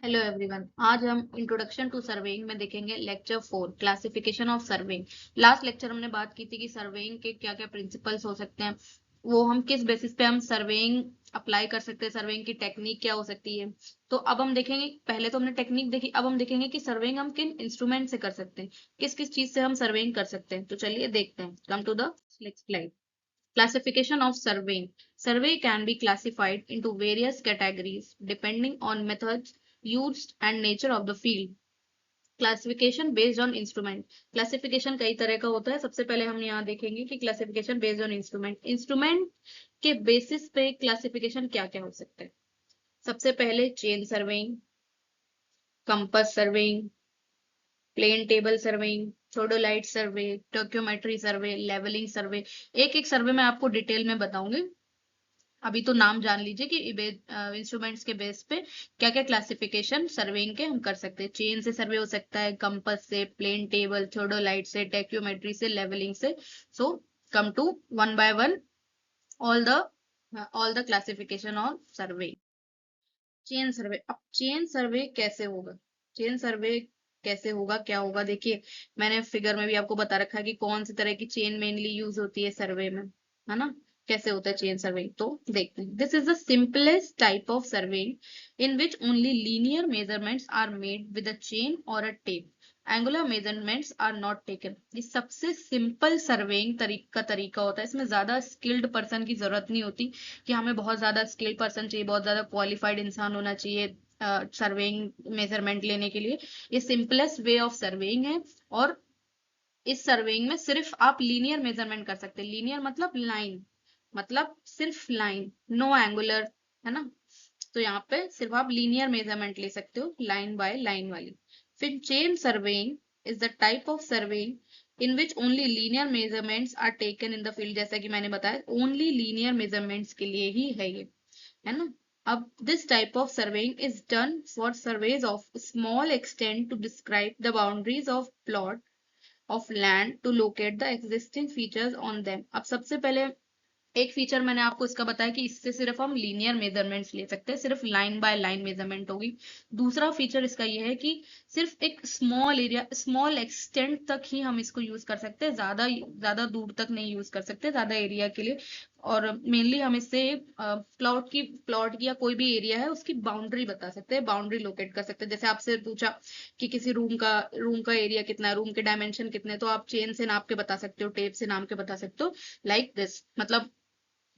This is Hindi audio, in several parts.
हेलो एवरीवन, आज हम इंट्रोडक्शन टू सर्वेइंग में देखेंगे lecture 4 classification of surveying. Last lecture हमने बात की थी कि सर्वेइंग के क्या क्या प्रिंसिपल्स हो सकते हैं, वो हम किस बेसिस पे हम सर्वेइंग अप्लाई कर सकते हैं, सर्वेइंग की टेक्निक क्या हो सकती है। तो अब हम देखेंगे, पहले तो हमने टेक्निक देखी, अब हम देखेंगे कि सर्वेइंग हम किन इंस्ट्रूमेंट से कर सकते हैं, किस किस चीज से हम सर्वेइंग कर सकते हैं। तो चलिए देखते हैं। Come to the next slide. Classification of surveying. Survey can be classified into various categories depending on methods used and nature of the field. Classification based on instrument. Classification कई तरह का होता है। सबसे पहले हम यहाँ देखेंगे कि classification based on instrument, instrument के बेसिस पे क्लासिफिकेशन क्या क्या हो सकता है। सबसे पहले chain surveying, compass surveying, plane table surveying, theodolite survey, tacheometry survey, levelling survey. एक एक सर्वे मैं आपको डिटेल में बताऊंगी। अभी तो नाम जान लीजिए कि इंस्ट्रूमेंट्स के बेस पे क्या क्या क्लासिफिकेशन सर्वेइंग के हम कर सकते हैं। चेन से सर्वे हो सकता है, कंपास से, प्लेन टेबल, थोडोलाइट से, टेक्योमेट्री से, लेवलिंग से। So come to one by one all the classification of survey. Chain survey. अब चेन सर्वे कैसे होगा, चेन सर्वे कैसे होगा, क्या होगा, देखिए मैंने फिगर में भी आपको बता रखा है कि कौन सी तरह की चेन मेनली यूज होती है सर्वे में, है ना। कैसे होता है चेन सर्वे, तो देखते हैं। This is the simplest type of surveying in which only linear measurements are made with a chain और a tape. Angular measurements are not taken. ये सबसे सिंपल सर्वेइंग का तरीका होता है। इसमें ज्यादा स्किल्ड पर्सन की जरूरत नहीं होती कि हमें बहुत ज्यादा स्किल्ड पर्सन चाहिए, बहुत ज्यादा क्वालिफाइड इंसान होना चाहिए सर्वेइंग मेजरमेंट लेने के लिए। ये सिंपलेस्ट वे ऑफ सर्वेइंग है। और इस सर्वेइंग में सिर्फ आप लीनियर मेजरमेंट कर सकते हैं। लीनियर मतलब लाइन, मतलब सिर्फ लाइन, नो एंगुलर, है ना। तो यहाँ पे सिर्फ आप लीनियर मेजरमेंट ले सकते हो, लाइन बाय लाइन वाली। फिर chain surveying is the type of surveying in which only linear measurements are taken in the field. जैसा कि मैंने बताया, ओनली लीनियर मेजरमेंट्स के लिए ही है ये, है ना। अब this type of surveying is done for surveys of small extent to describe the boundaries of plot of land to locate the existing features on them. अब सबसे पहले एक फीचर मैंने आपको इसका बताया कि इससे सिर्फ हम लीनियर मेजरमेंट्स ले सकते हैं, सिर्फ लाइन बाय लाइन मेजरमेंट होगी। दूसरा फीचर इसका ये है कि सिर्फ एक स्मॉल एरिया, स्मॉल एक्सटेंट तक ही हम इसको यूज कर सकते हैं, ज्यादा ज्यादा दूर तक नहीं यूज कर सकते, ज्यादा एरिया के लिए। और मेनली हम इससे प्लॉट की या कोई भी एरिया है उसकी बाउंड्री बता सकते हैं, बाउंड्री लोकेट कर सकते हैं। जैसे आपसे पूछा कि किसी रूम का एरिया कितना है, रूम के डायमेंशन कितने, तो आप चेन से नाप के बता सकते हो, टेप से नाप के बता सकते हो, लाइक दिस। मतलब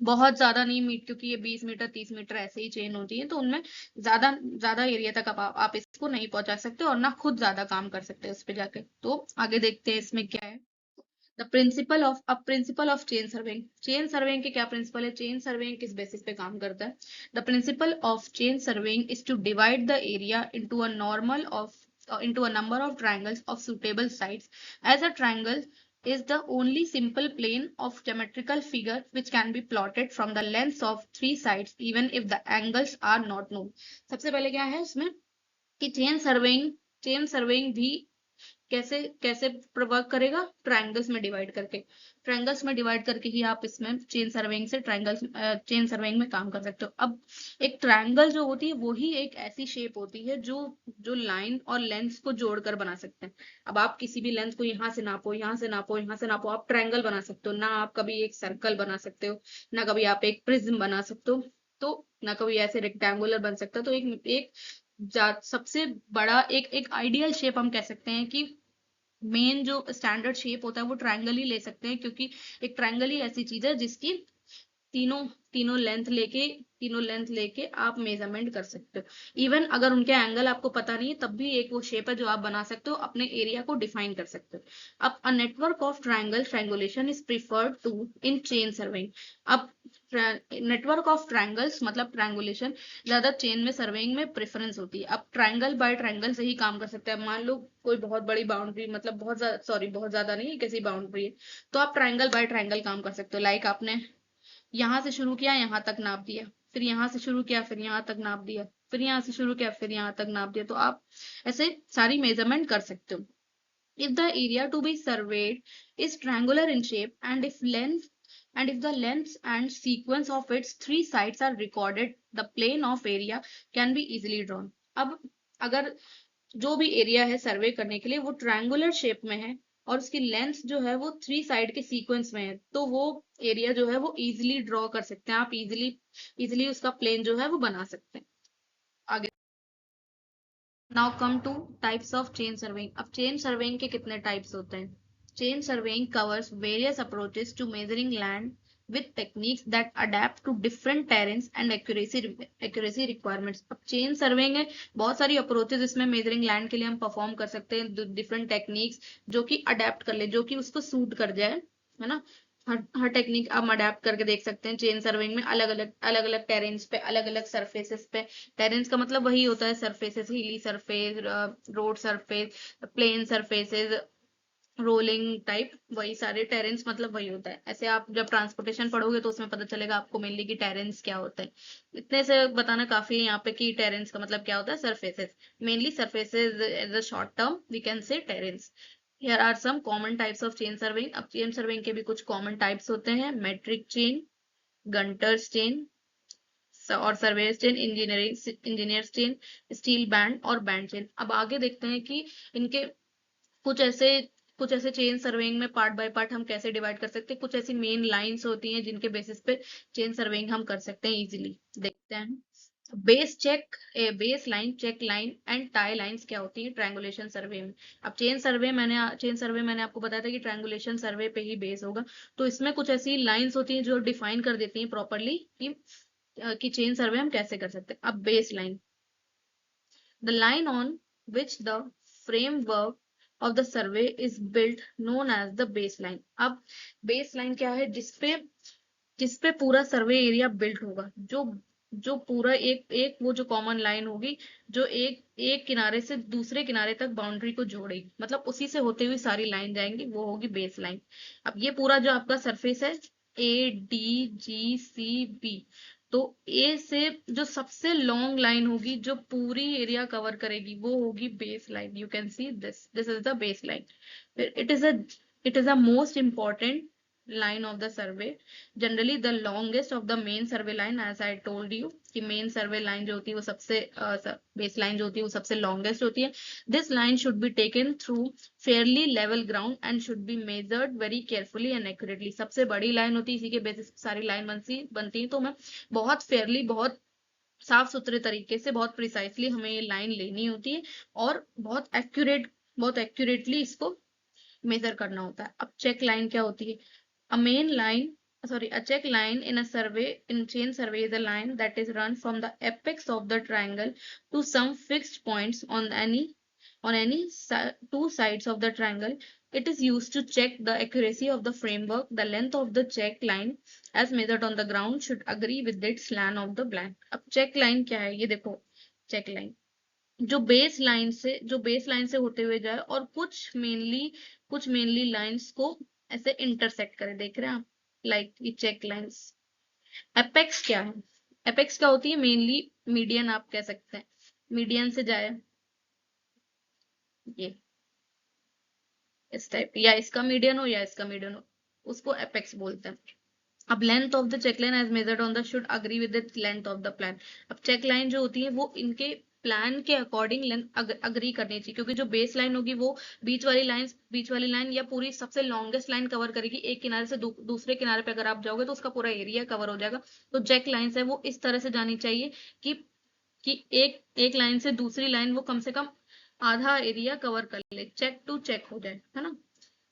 बहुत ज्यादा नहीं मीट, क्योंकि ये 20 मीटर 30 मीटर ऐसे ही चेन होती है, तो उनमें ज्यादा ज्यादा एरिया तक आप इसको नहीं पहुंचा सकते और ना खुद ज्यादा काम कर सकते हैं उस पे जाके। तो आगे देखते हैं इसमें क्या है। The principle of chain surveying. Chain surveying के क्या प्रिंसिपल है, चेन सर्वेइंग किस बेसिस पे काम करता है। The principle of chain surveying is to divide the area into a number of triangles of suitable sides, as a triangle is the only simple plane of geometrical figure which can be plotted from the lengths of three sides even if the angles are not known। सबसे पहले क्या है इसमें कि चेन सर्वेइंग भी कैसे कैसे वर्क करेगा, ट्रायंगल्स में डिवाइड करके। ट्रायंगल्स में डिवाइड करके ही आप इसमें चेन सर्वेइंग में काम कर सकते हो। अब एक ट्रायंगल जो होती है वो ही एक ऐसी शेप होती है जो जो लाइन और लेंथ को जोड़कर बना सकते हैं। अब आप किसी भी लेंथ को यहाँ से नापो, यहाँ से नापो, यहाँ से नापो, आप ट्रायंगल बना सकते हो ना। आप कभी एक सर्कल बना सकते हो, ना कभी आप एक प्रिज्म बना सकते हो, तो ना कभी ऐसे रेक्टेंगुलर बन सकता है। तो एक एक सबसे बड़ा एक आइडियल शेप हम कह सकते हैं कि मेन जो स्टैंडर्ड शेप होता है वो ट्रायंगल ही ले सकते हैं, क्योंकि एक ट्रायंगल ही ऐसी चीज है जिसकी तीनों तीनों लेंथ लेके आप मेजरमेंट कर सकते हो। इवन अगर उनके एंगल आपको पता नहीं है तब भी एक वो शेप है जो आप बना सकते हो, अपने एरिया को डिफाइन कर सकते हो। अब a network of triangulation is preferred to in chain surveying. अब नेटवर्क ऑफ ट्रायंगल्स मतलब ट्रायंगुलेशन ज्यादा चेन में सर्वेइंग में प्रेफरेंस होती है। अब ट्रायंगल बाय ट्रायंगल से ही काम कर सकते हैं। मान लो कोई बहुत बड़ी बाउंड्री, मतलब बहुत ज्यादा नहीं, कैसी बाउंड्री है, तो आप ट्रायंगल बाय ट्रायंगल काम कर सकते हो। लाइक आपने यहाँ से शुरू किया, यहाँ तक नाप दिया, फिर यहाँ से शुरू किया, फिर यहाँ तक नाप दिया, फिर यहाँ से शुरू किया, फिर यहाँ तक नाप दिया, तो आप ऐसे सारी मेजरमेंट कर सकते हो। If the area to be surveyed is triangular in shape and if the length and sequence of its three sides are recorded, the plane of area can be easily drawn। अब अगर जो भी एरिया है सर्वे करने के लिए वो ट्रायंगुलर शेप में है और उसकी लेंथ जो है वो 3 साइड के सीक्वेंस में है, तो वो एरिया जो है वो इजिली ड्रॉ कर सकते हैं आप, इजिली उसका प्लेन जो है वो बना सकते हैं। आगे, now come to types of chain surveying. अब चेन सर्वेइंग के कितने टाइप्स होते हैं? Chain surveying covers various approaches to measuring land with techniques that adapt to different terrains and accuracy requirements। अब चेन सर्वेइंग है, बहुत सारी अप्रोचेस इसमें मेजरिंग लैंड के लिए हम परफॉर्म कर सकते हैं, डिफरेंट टेक्निक्स जो कि अडेप्ट कर ले, जो कि उसको सूट कर जाए, है ना। हर टेक्निक हम अडेप्ट करके देख सकते हैं। चेन सर्वेइंग में अलग अलग टेरेन्स पे, अलग अलग सरफेसेस पे, टेरेन्स का मतलब वही होता है surfaces, hilly surface, road surface, plain surfaces, rolling type, वही सारे टेरेंस मतलब वही होता है। ऐसे आप जब ट्रांसपोर्टेशन पढ़ोगे तो उसमें पता चलेगा आपको मेनली कि टेरेंस क्या होता है। इतने से बताना काफी है यहाँ पे कि टेरेंस का मतलब क्या होता है, surfaces, mainly surfaces as a short term we can say terrains. Here are some common types of chain surveying. अब चेन सर्वेइंग के भी कुछ कॉमन टाइप्स होते हैं, मेट्रिक चेन, गंटर्स चेन और surveyor's chain, engineer's chain, steel band और बैंड चेन। अब आगे देखते हैं कि इनके कुछ ऐसे कुछ ऐसे चेन सर्वेइंग में पार्ट बाय पार्ट हम कैसे डिवाइड कर सकते हैं। कुछ ऐसी मेन लाइंस होती हैं जिनके बेसिस पे चेन सर्वेइंग हम कर सकते हैं इजीली। देखते हैं base check, base line, check line and tie lines क्या होती है ट्रायंगुलेशन सर्वे में। अब चेन सर्वे मैंने आपको बताया था कि ट्रायंगुलेशन सर्वे पे ही बेस होगा, तो इसमें कुछ ऐसी लाइंस होती हैं जो डिफाइन कर देती हैं प्रॉपरली कि चेन सर्वे हम कैसे कर सकते हैं। अब base line, the line on which the framework of the survey is built known as the baseline। अब baseline क्या है? जिसपे पूरा सर्वे एरिया बिल्ट होगा, जो जो पूरा एक एक वो जो कॉमन लाइन होगी, जो एक एक किनारे से दूसरे किनारे तक बाउंड्री को जोड़ेगी, मतलब उसी से होते हुए सारी लाइन जाएंगी, वो होगी बेस लाइन। अब ये पूरा जो आपका सरफेस है ADGCB, तो ए से जो सबसे लॉन्ग लाइन होगी जो पूरी एरिया कवर करेगी वो होगी base line. You can see this is the base line. It is a most important line of the survey, generally the longest of the main survey line, as I told you कि main survey line जो होती है वो सबसे base line जो होती है वो सबसे longest होती है। this line should be taken through fairly level ground and should be measured very carefully and accurately। सबसे बड़ी लाइन होती है, इसी के बेसिस सारी लाइन बनती है, तो मैं बहुत फेयरली, बहुत साफ सुथरे तरीके से, बहुत प्रिसाइसली हमें ये लाइन लेनी होती है और बहुत एक्यूरेटली इसको मेजर करना होता है। अब चेक लाइन क्या होती है? A main line, sorry, a check line in a survey, in chain survey is a line that is run from the apex of the triangle to some fixed points on any two sides of the triangle. It is used to check the accuracy of the framework. The length of the check line as measured on the ground should agree with its span of the blank। अब check line क्या है? ये देखो, check line जो बेस लाइन से होते हुए जाए और कुछ मेनली लाइंस को ऐसे इंटरसेक्ट करे, देख रहे हैं आप, लाइक ये चेक लाइंस। एपेक्स क्या है? एपेक्स क्या होती है? मेनली मीडियन आप कह सकते हैं, मीडियन से जाए ये इस टाइप, या इसका मीडियन हो या इसका मीडियन हो, उसको एपेक्स बोलते हैं। अब length of the check line as measured on the should agree with the length of the plan. अब चेक लाइन जो होती है वो इनके प्लान के अकॉर्डिंग लेंथ अग्री करनी चाहिए, क्योंकि जो बेस लाइन होगी वो बीच वाली लाइन या पूरी सबसे लॉन्गेस्ट लाइन कवर करेगी। एक किनारे से दूसरे किनारे पे अगर आप जाओगे तो उसका पूरा एरिया कवर हो जाएगा। तो चेक लाइन्स है वो इस तरह से जानी चाहिए कि एक लाइन से दूसरी लाइन वो कम से कम आधा एरिया कवर कर ले, चेक टू चेक हो जाए, है ना।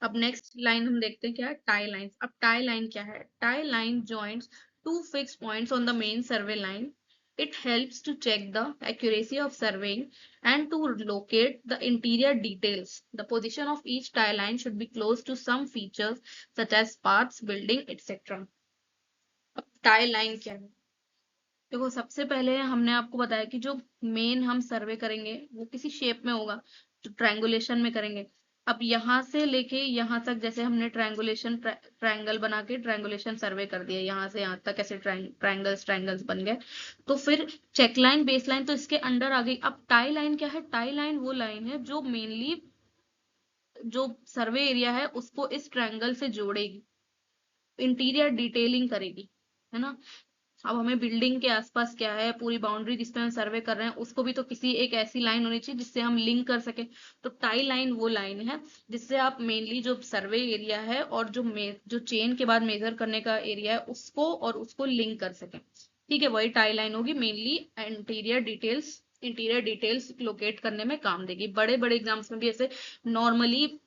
अब नेक्स्ट लाइन हम देखते हैं क्या है, टाई लाइन। अब टाई लाइन क्या है? Tie line joints to fix points on the main survey line. It helps to check the accuracy of surveying and to locate the interior details. The position of each tie line should be close to some features such as paths, building, etc. अब टाई लाइन क्या है? देखो, सबसे पहले हमने आपको बताया कि जो मेन हम सर्वे करेंगे वो किसी शेप में होगा, जो ट्रायंगुलेशन में करेंगे। अब यहाँ से लेके यहाँ तक, जैसे हमने ट्रायंगल बना के ट्रायंगुलेशन सर्वे कर दिया, यहाँ से यहाँ तक ऐसे ट्रायंगल्स बन गए, तो फिर चेक लाइन, बेस लाइन तो इसके अंडर आ गई। अब टाई लाइन क्या है? टाई लाइन वो लाइन है जो मेनली जो सर्वे एरिया है उसको इस ट्रायंगल से जोड़ेगी, इंटीरियर डिटेलिंग करेगी, है ना। अब हमें बिल्डिंग के आसपास क्या है, पूरी बाउंड्री जिसपे हम सर्वे कर रहे हैं उसको भी तो किसी एक ऐसी लाइन होनी चाहिए जिससे हम लिंक कर सके। तो टाई लाइन वो लाइन है जिससे आप मेनली जो सर्वे एरिया है और जो चेन के बाद मेजर करने का एरिया है उसको और उसको लिंक कर सके। ठीक है, वही टाई लाइन होगी, मेनली इंटीरियर डिटेल्स लोकेट करने में काम देगी। बड़े बड़े एग्जाम्स में भी ऐसे normally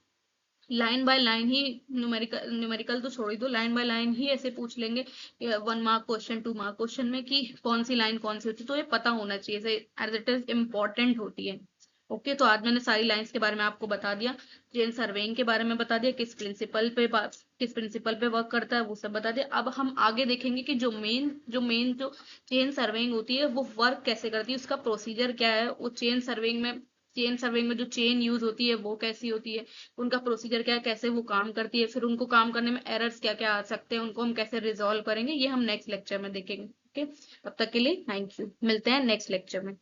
line by line he, numerical तो छोड़ ही दो, लाइन बाय लाइन ही ऐसे पूछ लेंगे 1 मार्क क्वेश्चन, 2 मार्क क्वेश्चन में कि कौन सी लाइन कौन सी होती है, तो ये पता होना चाहिए, ऐसे एज इट इज इम्पोर्टेंट होती है। ओके, तो आज मैंने सारी लाइंस के बारे में आपको बता दिया, चेन सर्वेइंग के बारे में बता दिया, किस प्रिंसिपल पे वर्क करता है वो सब बता दिया। अब हम आगे देखेंगे कि जो चेन सर्वेइंग होती है वो वर्क कैसे करती है, उसका प्रोसीजर क्या है, वो चेन सर्वेइंग में जो चेन यूज होती है वो कैसी होती है, उनका प्रोसीजर क्या है, कैसे वो काम करती है, फिर उनको काम करने में एरर्स क्या क्या आ सकते हैं, उनको हम कैसे रिजॉल्व करेंगे, ये हम नेक्स्ट लेक्चर में देखेंगे। ओके, तब तक के लिए थैंक यू, मिलते हैं नेक्स्ट लेक्चर में।